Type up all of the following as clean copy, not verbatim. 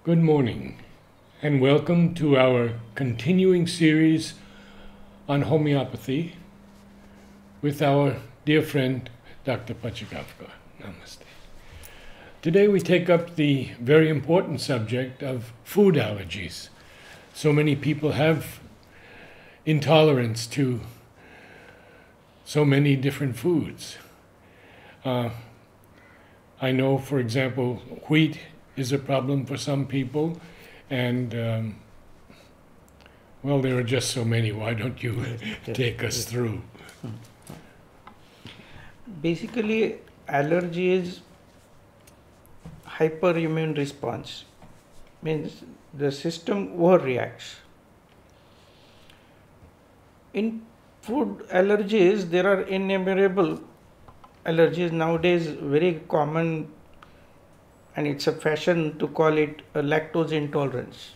Good morning, and welcome to our continuing series on homeopathy with our dear friend Dr. Pachegaonkar. Namaste. Today we take up the very important subject of food allergies. So many people have intolerance to so many different foods. I know, for example, wheat is a problem for some people, and well, there are just so many. Why don't you take us through? Basically, allergy is hyperimmune response, means the system overreacts. In food allergies, there are innumerable allergies nowadays, very common, and it's a fashion to call it a lactose intolerance.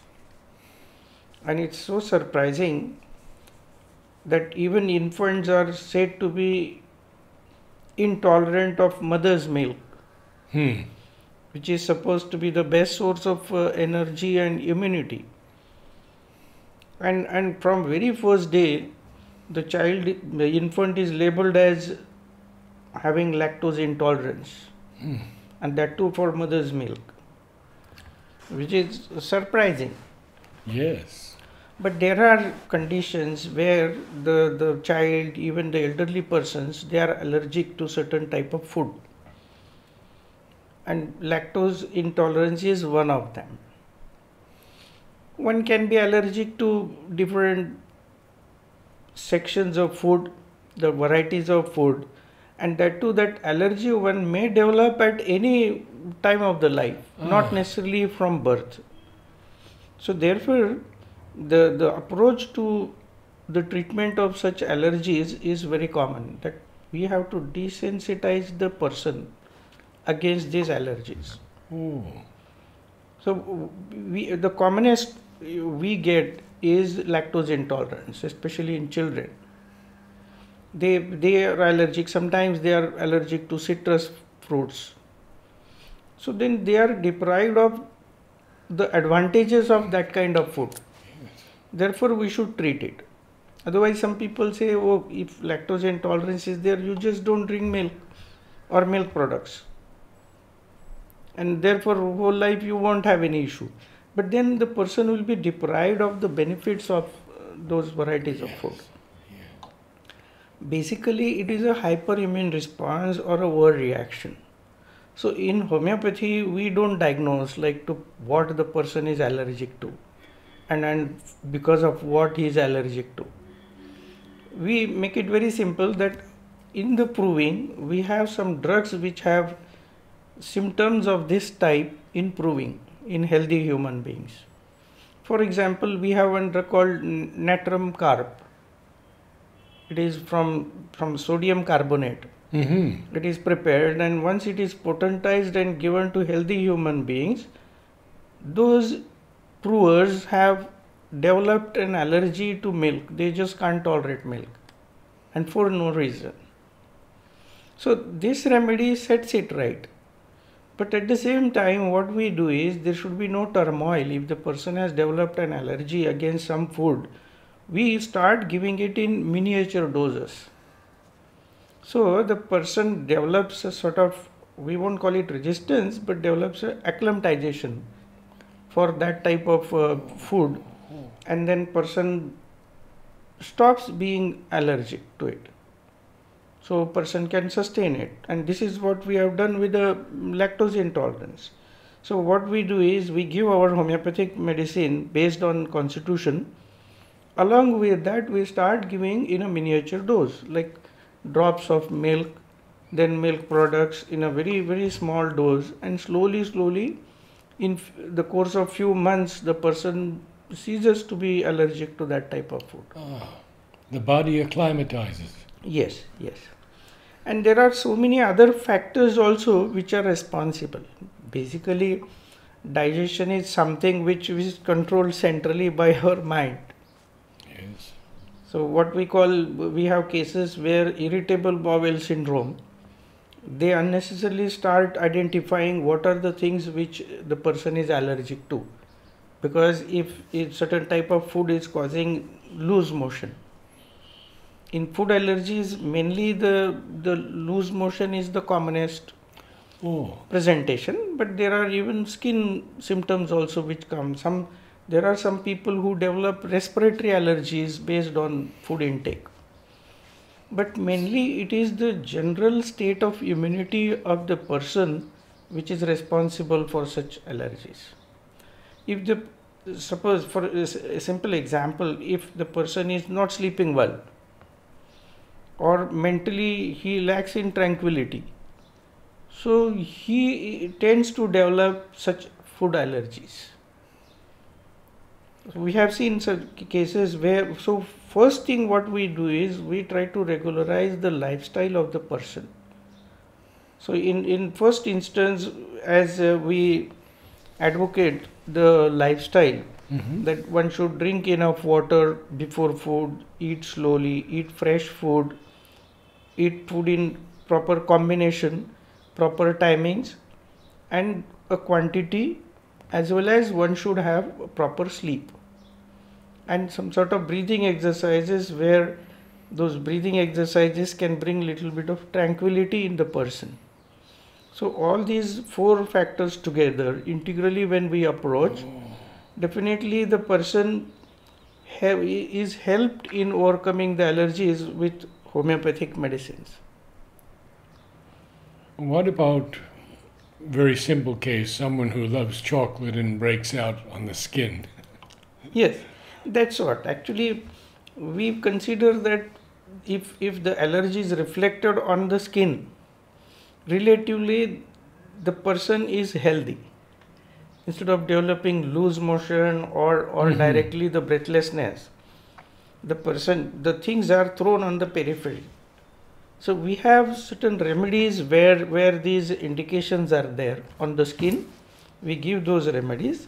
And it's so surprising that even infants are said to be intolerant of mother's milk, which is supposed to be the best source of energy and immunity. And from very first day, the infant is labeled as having lactose intolerance, and that too for mother's milk, which is surprising. Yes. But there are conditions where the child, even the elderly persons, they are allergic to certain type of food. And lactose intolerance is one of them. One can be allergic to different sections of food, the varieties of food, and that too, that allergy one may develop at any time of the life, not necessarily from birth. So therefore, the approach to the treatment of such allergies is very common, that we have to desensitize the person against these allergies. Oh. So the commonest we get is lactose intolerance, especially in children. They are allergic, sometimes they are allergic to citrus fruits. So then they are deprived of the advantages of that kind of food. Therefore, we should treat it. Otherwise, some people say, oh, if lactose intolerance is there, you just don't drink milk or milk products. And therefore, whole life you won't have any issue. But then the person will be deprived of the benefits of those varieties of food. Basically, it is a hyperimmune response or a overreaction. So in homeopathy, we don't diagnose like to what the person is allergic to and because of what he is allergic to. We make it very simple that in the proving, we have some drugs which have symptoms of this type in proving in healthy human beings. For example, we have one drug called natrum carb. It is from sodium carbonate. It is prepared, and once it is potentized and given to healthy human beings, those provers have developed an allergy to milk. They just can't tolerate milk, and for no reason. So this remedy sets it right. But at the same time, what we do is, there should be no turmoil. If the person has developed an allergy against some food, we start giving it in miniature doses. So the person develops a sort of, we won't call it resistance, but develops a acclimatization for that type of food, and then person stops being allergic to it. So person can sustain it, and this is what we have done with the lactose intolerance. So what we do is, we give our homeopathic medicine based on constitution. Along with that, we start giving in a miniature dose, like drops of milk, then milk products in a very, very small dose, and slowly, in the course of few months, the person ceases to be allergic to that type of food. The body acclimatizes. Yes. And there are so many other factors also which are responsible. Basically, digestion is something which is controlled centrally by our mind. Yes. So we have cases where irritable bowel syndrome, they unnecessarily start identifying what are the things which the person is allergic to. because if a certain type of food is causing loose motion. In food allergies, mainly the loose motion is the commonest presentation, but there are even skin symptoms also which come. There are some people who develop respiratory allergies based on food intake. But mainly it is the general state of immunity of the person which is responsible for such allergies. If the suppose for a simple example, if the person is not sleeping well or mentally he lacks in tranquility, so he tends to develop such food allergies. We have seen such cases where, so first thing what we do is we try to regularize the lifestyle of the person. So in first instance, as we advocate the lifestyle, that one should drink enough water before food, eat slowly, eat fresh food, eat food in proper combination, proper timings, and a quantity, as well as one should have proper sleep and some sort of breathing exercises where those breathing exercises can bring little bit of tranquility in the person. So all these four factors together integrally when we approach, definitely the person is helped in overcoming the allergies with homeopathic medicines. What about very simple case, someone who loves chocolate and breaks out on the skin? Yes, that's what. Actually, we consider that if the allergy is reflected on the skin, relatively the person is healthy. Instead of developing loose motion or directly the breathlessness, the things are thrown on the periphery. So we have certain remedies where these indications are there on the skin. We give those remedies.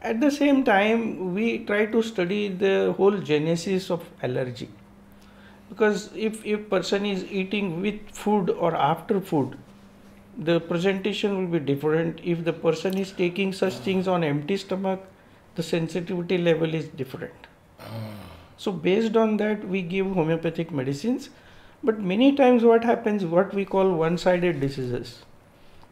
At the same time, we try to study the whole genesis of allergy. Because if person is eating with food or after food, the presentation will be different. If the person is taking such things on empty stomach, the sensitivity level is different. So based on that, we give homeopathic medicines. But many times what happens, what we call one-sided diseases,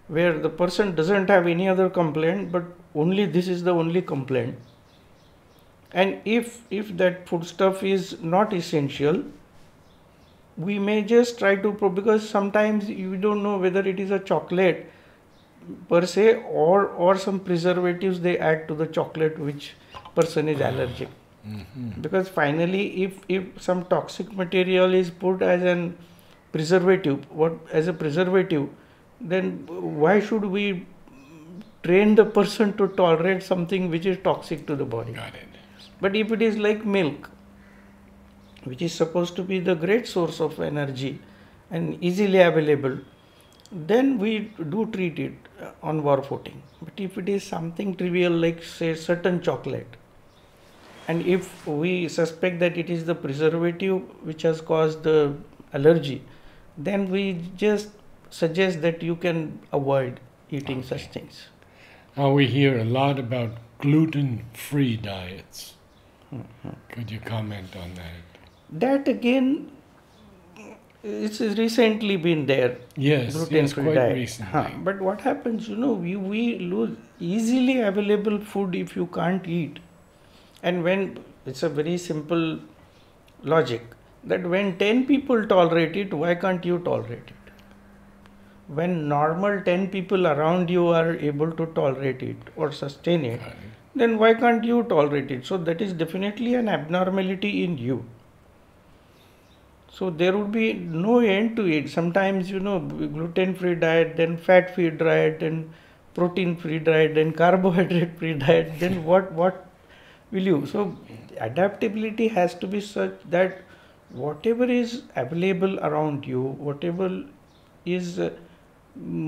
where the person doesn't have any other complaint, but only this is the only complaint. And if that foodstuff is not essential, we may just try to, because sometimes you don't know whether it is a chocolate per se or some preservatives they add to the chocolate which person is allergic. Because finally, if some toxic material is put as an preservative, then why should we train the person to tolerate something which is toxic to the body? Got it. But if it is like milk, which is supposed to be the great source of energy and easily available, then we do treat it on war footing. But if it is something trivial like say certain chocolate, and if we suspect that it is the preservative which has caused the allergy, then we just suggest that you can avoid eating such things. Now we hear a lot about gluten-free diets. Could you comment on that? That again, it's recently been there. Yes, Gluten-free quite diet. recently. But what happens, we lose easily available food if you can't eat. And when it's a very simple logic that when 10 people tolerate it, why can't you tolerate it? When normal 10 people around you are able to tolerate it or sustain it, then why can't you tolerate it? So that is definitely an abnormality in you. So there would be no end to it. Sometimes, gluten-free diet, then fat-free diet, then protein-free diet, then carbohydrate-free diet, then what will you? So adaptability has to be such that whatever is available around you, whatever is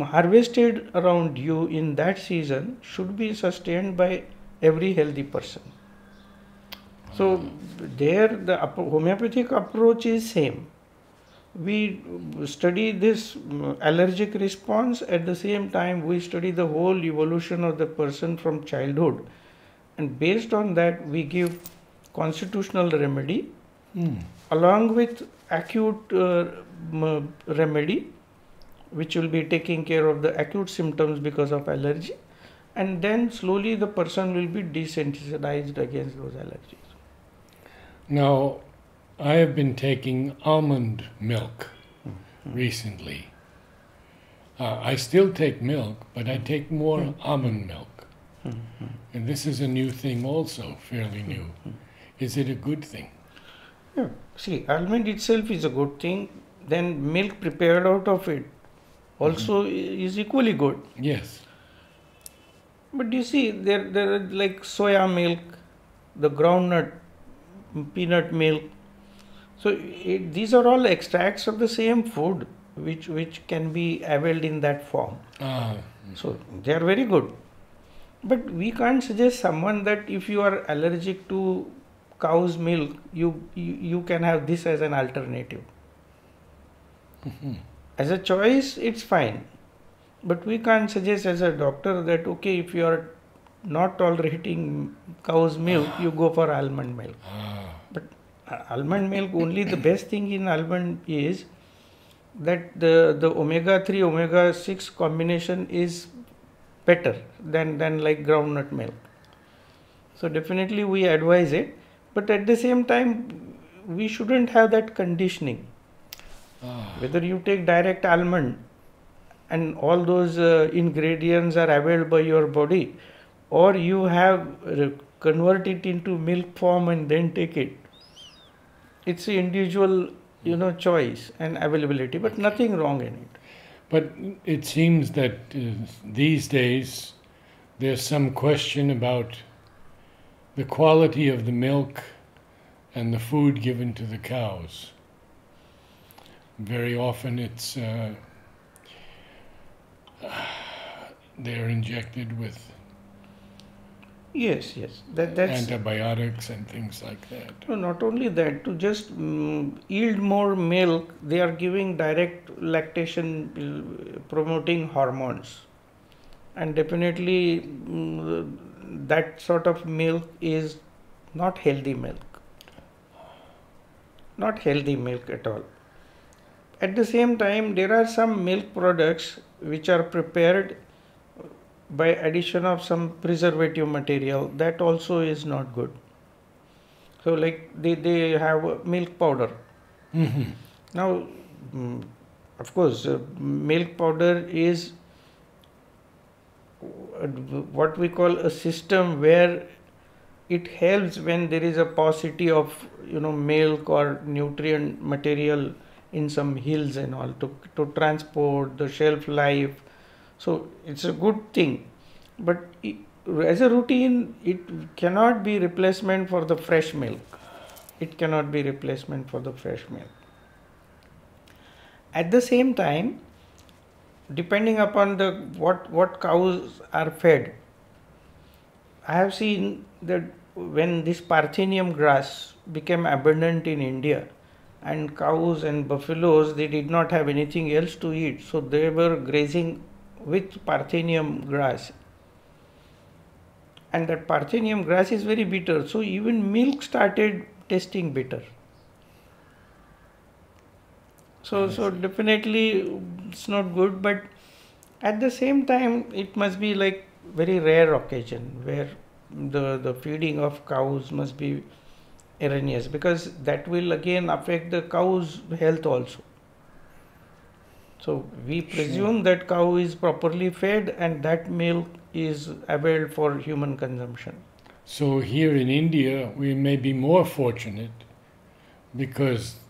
harvested around you in that season should be sustained by every healthy person. So there the homeopathic approach is same. We study this allergic response, at the same time we study the whole evolution of the person from childhood and based on that we give constitutional remedy along with acute remedy, which will be taking care of the acute symptoms because of allergy, and then slowly the person will be desensitized against those allergies. Now, I have been taking almond milk recently. I still take milk, but I take more almond milk. And this is a new thing also, fairly new. Is it a good thing? Yeah. See, almond itself is a good thing. Then milk prepared out of it also is equally good. Yes. But you see, there are like soya milk, the groundnut, peanut milk. So these are all extracts of the same food, which can be availed in that form. So they are very good. But we can't suggest someone that if you are allergic to cow's milk, you can have this as an alternative. As a choice, it's fine. But we can't suggest as a doctor that, okay, if you are not tolerating cow's milk, you go for almond milk. But almond milk, only the best thing in almond is that the omega-3, omega-6 combination is better than like groundnut milk. So definitely we advise it. But at the same time, we shouldn't have that conditioning. Whether you take direct almond and all those ingredients are available by your body, or you have convert it into milk form and then take it. It's an individual, choice and availability, but nothing wrong in it. But it seems that these days there's some question about the quality of the milk and the food given to the cows. Very often it's they're injected with Yes, that's antibiotics and things like that. No, not only that, to just yield more milk, they are giving direct lactation promoting hormones. And definitely that sort of milk is not healthy milk. Not healthy milk at all. At the same time, there are some milk products which are prepared by addition of some preservative material. That also is not good. So like they have milk powder. Now, of course, milk powder is what we call a system where it helps when there is a paucity of milk or nutrient material in some hills and all to transport the shelf life. So it's a good thing, but as a routine, it cannot be replacement for the fresh milk. It cannot be replacement for the fresh milk. At the same time, depending upon what cows are fed, I have seen that when this Parthenium grass became abundant in India, and cows and buffaloes, they did not have anything else to eat, so they were grazing with Parthenium grass. And that Parthenium grass is very bitter, so even milk started tasting bitter. So definitely it's not good, but at the same time it must be like very rare occasion where the feeding of cows must be erroneous, because that will again affect the cow's health also. So we presume that cow is properly fed and that milk is available for human consumption. So here in India, we may be more fortunate because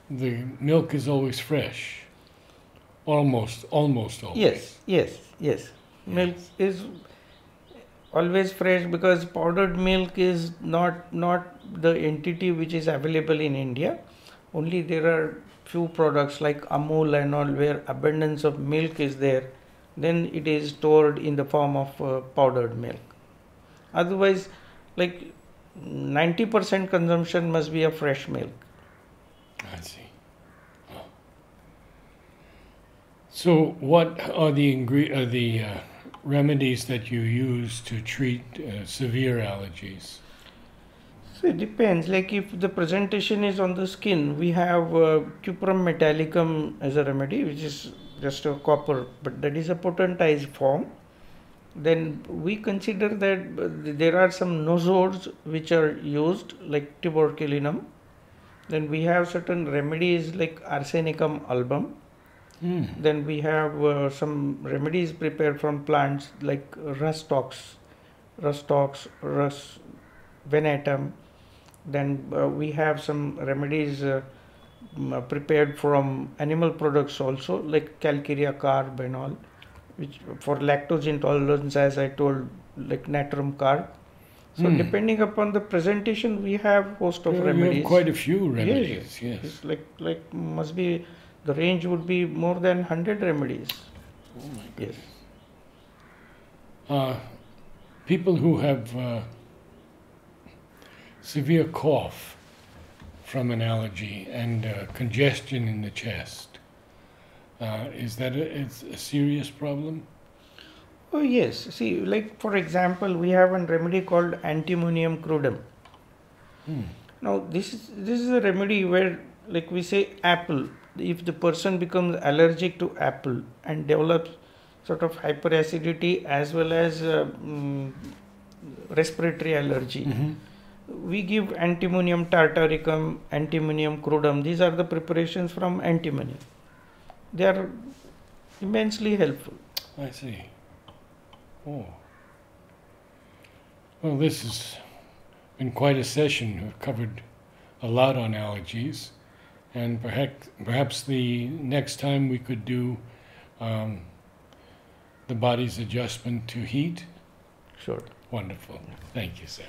the milk is always fresh. Almost always. Yes. Milk is always fresh because powdered milk is not the entity which is available in India. Only there are few products like Amul and all where abundance of milk is there. Then it is stored in the form of powdered milk. Otherwise, like 90% consumption must be of fresh milk. I see. So what are the remedies that you use to treat severe allergies? So it depends. Like if the presentation is on the skin, we have cuprum metallicum as a remedy, which is just a copper, but that is a potentized form. Then we consider that there are some nosors which are used, like tuberculinum. Then we have certain remedies like arsenicum album. Then we have some remedies prepared from plants like rustox, rus venatum. Then we have some remedies prepared from animal products also, like calcarea carb and all, which for lactose intolerance, as I told, like natrum carb. So depending upon the presentation, we have host of remedies. You have quite a few remedies. Yes. It's like must be, the range would be more than 100 remedies. Oh my goodness. Yes. People who have severe cough from an allergy and congestion in the chest, is that a serious problem? Oh yes. See, like for example, we have a remedy called antimonium crudum. Now this is a remedy where, like we say, apple. If the person becomes allergic to apple and develops sort of hyperacidity as well as respiratory allergy, we give antimonium tartaricum, antimonium crudum. These are the preparations from antimony. They are immensely helpful. I see. Oh. Well, this has been quite a session. We've covered a lot on allergies, and perhaps the next time we could do the body's adjustment to heat. Sure. Wonderful. Thank you, sir.